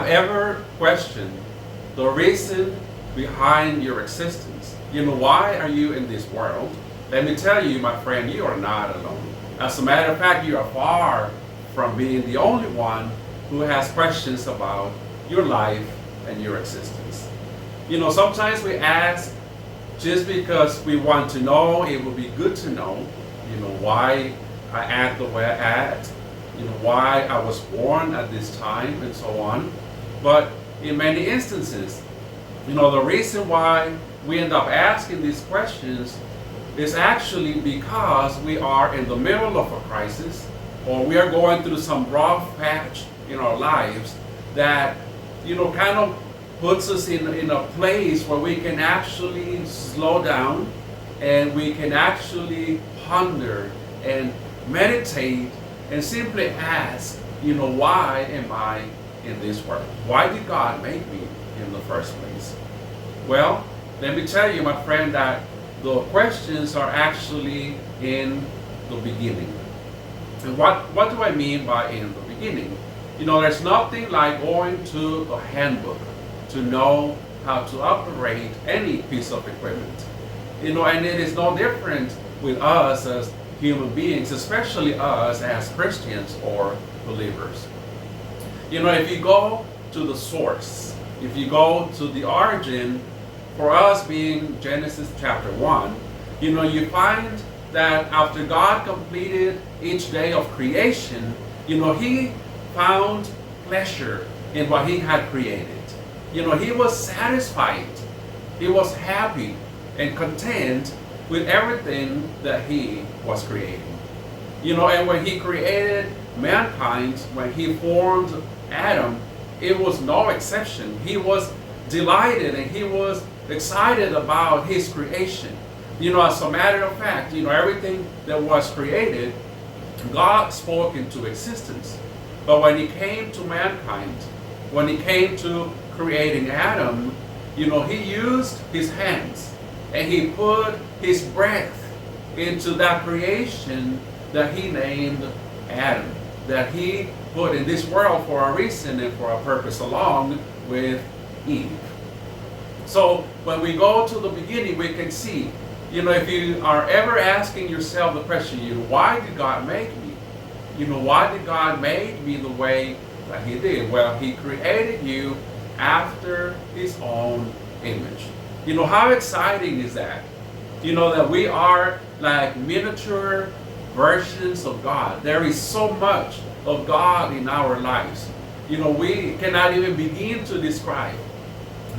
ever questioned the reason behind your existence? Why are you in this world? Let me tell you, my friend, you are not alone. As a matter of fact, you are far from being the only one who has questions about your life and your existence. Sometimes we ask just because we want to know. It would be good to know, why I act the way I act, why I was born at this time, and so on. But in many instances, the reason why we end up asking these questions is actually because we are in the middle of a crisis, or we are going through some rough patch in our lives that, kind of puts us in a place where we can actually slow down and we can actually ponder and meditate and simply ask, why am I in this world? Why did God make me in the first place? Well, let me tell you, my friend, that the questions are actually in the beginning. And what do I mean by in the beginning? There's nothing like going to a handbook to know how to operate any piece of equipment. And it is no different with us as human beings, especially us as Christians or believers. If you go to the source, if you go to the origin, for us being Genesis chapter 1, you find that after God completed each day of creation, he found pleasure in what he had created. He was satisfied, he was happy and content with everything that he was creating. And when he created mankind, when he formed Adam, it was no exception. He was delighted and he was excited about his creation. As a matter of fact, everything that was created, God spoke into existence. But when he came to mankind, when he came to creating Adam, he used his hands and he put his breath into that creation that he named Adam, that he put in this world for a reason and for a purpose, along with Eve. So when we go to the beginning, we can see, if you are ever asking yourself the question, why did God make me? Why did God make me the way that he did? Well, he created you after his own image. How exciting is that? That we are like miniature versions of God. There is so much of God in our lives. We cannot even begin to describe,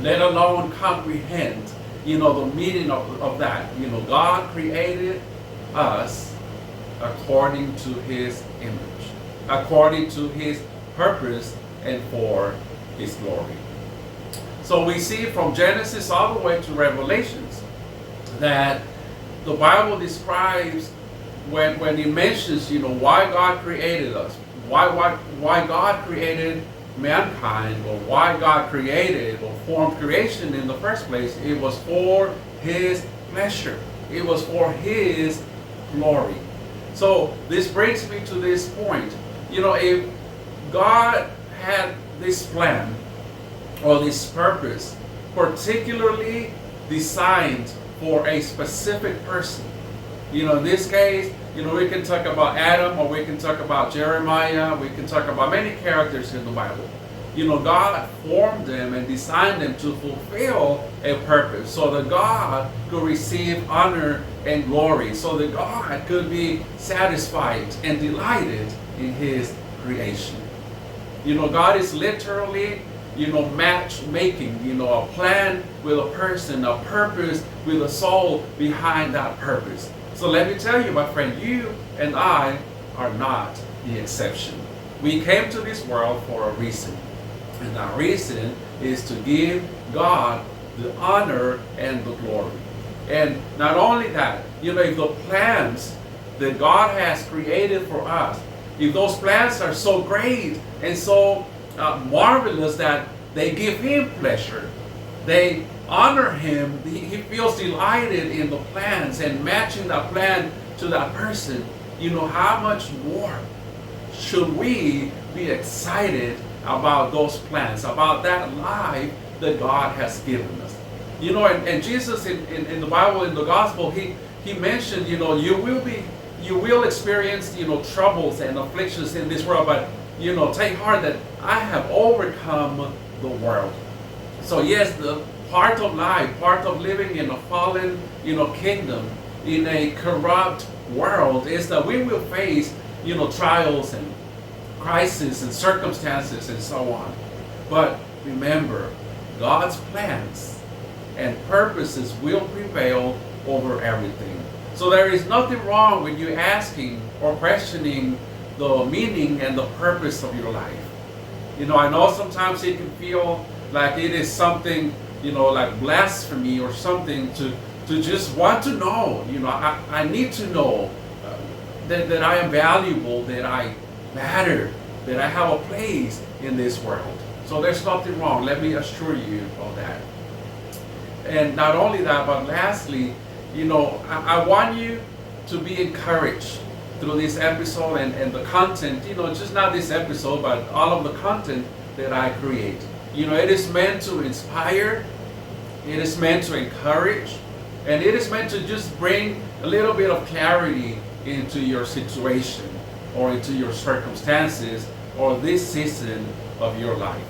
let alone comprehend, the meaning of that. God created us according to his image, according to his purpose and for his glory. So we see from Genesis all the way to Revelations that the Bible describes when it mentions, why God created us, why God created mankind, or why God created or formed creation in the first place. It was for his pleasure. It was for his glory. So this brings me to this point. If God had this plan or this purpose particularly designed for a specific person, in this case, we can talk about Adam, or we can talk about Jeremiah, we can talk about many characters in the Bible. God formed them and designed them to fulfill a purpose so that God could receive honor and glory, so that God could be satisfied and delighted in his creation. God is literally, matchmaking, a plan with a person, a purpose with a soul behind that purpose. So let me tell you, my friend, you and I are not the exception. We came to this world for a reason. And that reason is to give God the honor and the glory. And not only that, if the plans that God has created for us, if those plans are so great and so marvelous that they give him pleasure, they honor him, he feels delighted in the plans and matching that plan to that person, how much more should we be excited about those plans, about that life that God has given us. And Jesus in the Bible, in the gospel, he mentioned, you will experience, troubles and afflictions in this world, but, take heart that I have overcome the world. So yes, the part of life, part of living in a fallen, kingdom, in a corrupt world, is that we will face, trials and crises and circumstances and so on. But remember, God's plans and purposes will prevail over everything. So there is nothing wrong with you asking or questioning the meaning and the purpose of your life. I know sometimes it can feel like it is something, like blasphemy or something to just want to know. I need to know that I am valuable, that I matter, that I have a place in this world. So there's nothing wrong. Let me assure you of that. And not only that, but lastly, I want you to be encouraged through this episode and the content, just not this episode, but all of the content that I create. It is meant to inspire, it is meant to encourage, and it is meant to just bring a little bit of clarity into your situation or into your circumstances or this season of your life.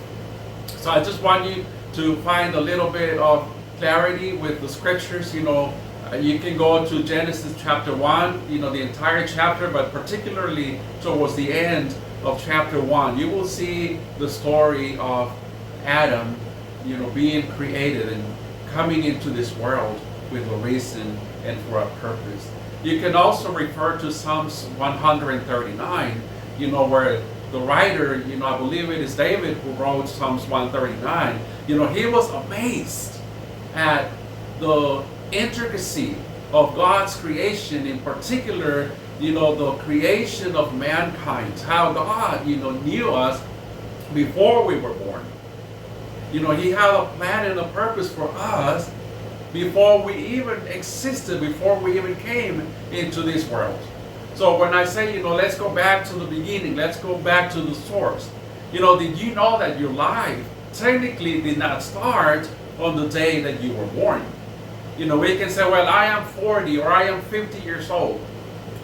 So I just want you to find a little bit of clarity with the scriptures. You can go to Genesis chapter 1, the entire chapter, but particularly towards the end of chapter 1, you will see the story of Adam, being created and coming into this world with a reason and for a purpose. You can also refer to Psalms 139, where the writer, I believe it is David who wrote Psalms 139, he was amazed at the intricacy of God's creation, in particular, the creation of mankind, how God, knew us before we were born. He had a plan and a purpose for us before we even existed, before we even came into this world. So when I say, let's go back to the beginning, let's go back to the source. Did you know that your life technically did not start on the day that you were born? We can say, well, I am 40 or I am 50 years old.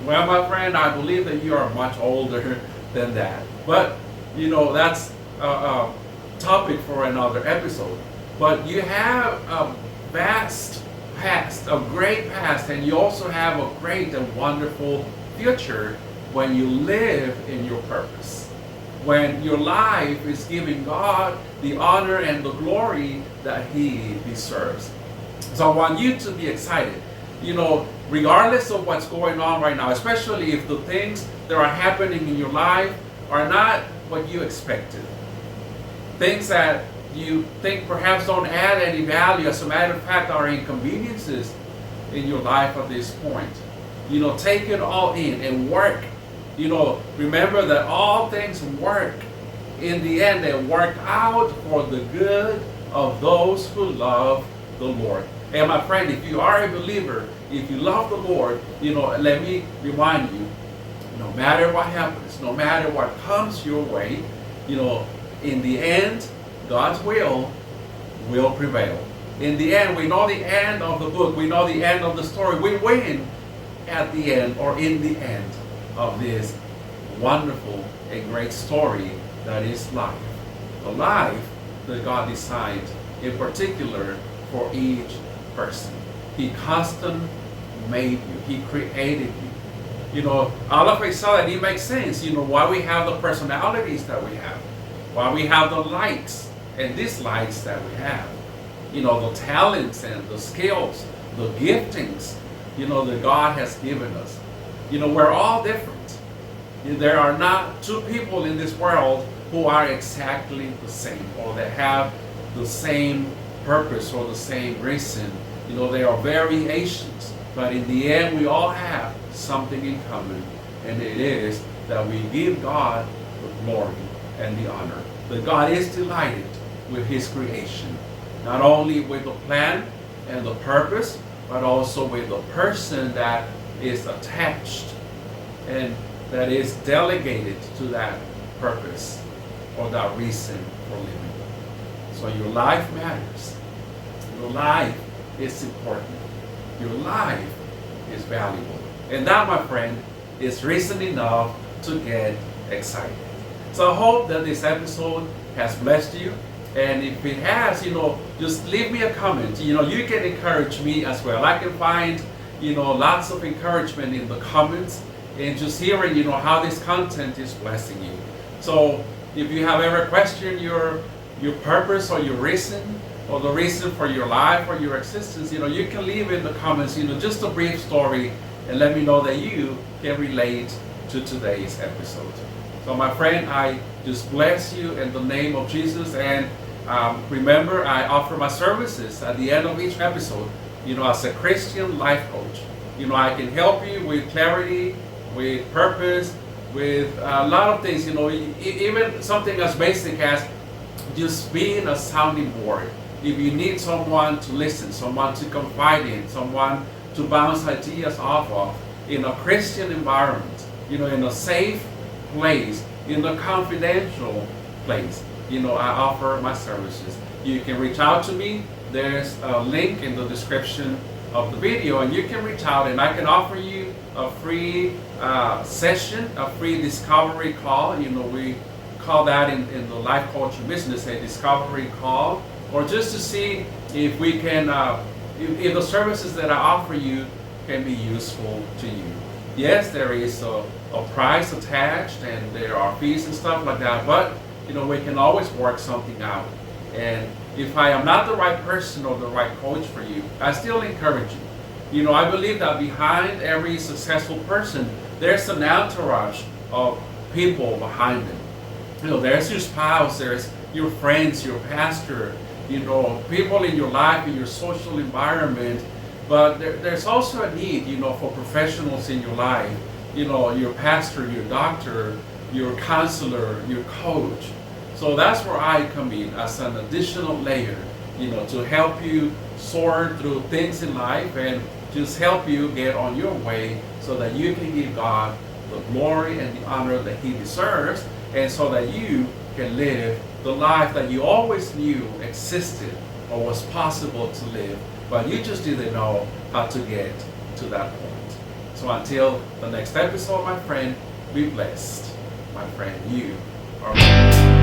Well, my friend, I believe that you are much older than that. But, that's a topic for another episode. But you have a vast past, a great past, and you also have a great and wonderful future when you live in your purpose. When your life is giving God the honor and the glory that He deserves. So I want you to be excited. Regardless of what's going on right now, especially if the things that are happening in your life are not what you expected. Things that you think perhaps don't add any value, as a matter of fact, are inconveniences in your life at this point. Take it all in and work. Remember that all things work. In the end, they work out for the good of those who love the Lord. And my friend, if you are a believer, if you love the Lord, let me remind you, no matter what happens, no matter what comes your way, in the end, God's will prevail. In the end, we know the end of the book. We know the end of the story. We win at the end, or in the end of this wonderful and great story that is life. The life that God designed in particular for each person. He custom made you. He created you. All of a sudden it makes sense, why we have the personalities that we have, why we have the likes and dislikes that we have, the talents and the skills, the giftings, that God has given us. We're all different. There are not two people in this world who are exactly the same, or that have the same purpose or the same reason. There are variations, but in the end we all have something in common, and it is that we give God the glory and the honor. That God is delighted with His creation, not only with the plan and the purpose, but also with the person that is attached and that is delegated to that purpose. or that reason for living. So your life matters. Your life is important. Your life is valuable. And that, my friend, is reason enough to get excited. So I hope that this episode has blessed you. And if it has, just leave me a comment. You can encourage me as well. I can find, lots of encouragement in the comments and just hearing, how this content is blessing you. So if you have ever questioned your purpose or your reason or the reason for your life or your existence, you can leave in the comments, just a brief story and let me know that you can relate to today's episode. So my friend, I just bless you in the name of Jesus. And remember, I offer my services at the end of each episode, as a Christian life coach. I can help you with clarity, with purpose, with a lot of things, even something as basic as just being a sounding board. If you need someone to listen, someone to confide in, someone to bounce ideas off of in a Christian environment, in a safe place, in a confidential place, I offer my services. You can reach out to me. There's a link in the description of the video, and you can reach out and I can offer you a free session, a free discovery call. We call that in the life coaching business a discovery call, or just to see if we can, if the services that I offer you can be useful to you. Yes, there is a price attached and there are fees and stuff like that, but we can always work something out. And if I am not the right person or the right coach for you, I still encourage you. I believe that behind every successful person, there's an entourage of people behind them. There's your spouse, there's your friends, your pastor, people in your life, in your social environment. But there's also a need, for professionals in your life. Your pastor, your doctor, your counselor, your coach. So that's where I come in as an additional layer, to help you sort through things in life and just help you get on your way so that you can give God the glory and the honor that He deserves, and so that you can live the life that you always knew existed or was possible to live, but you just didn't know how to get to that point. So until the next episode, my friend, be blessed. My friend, you are blessed.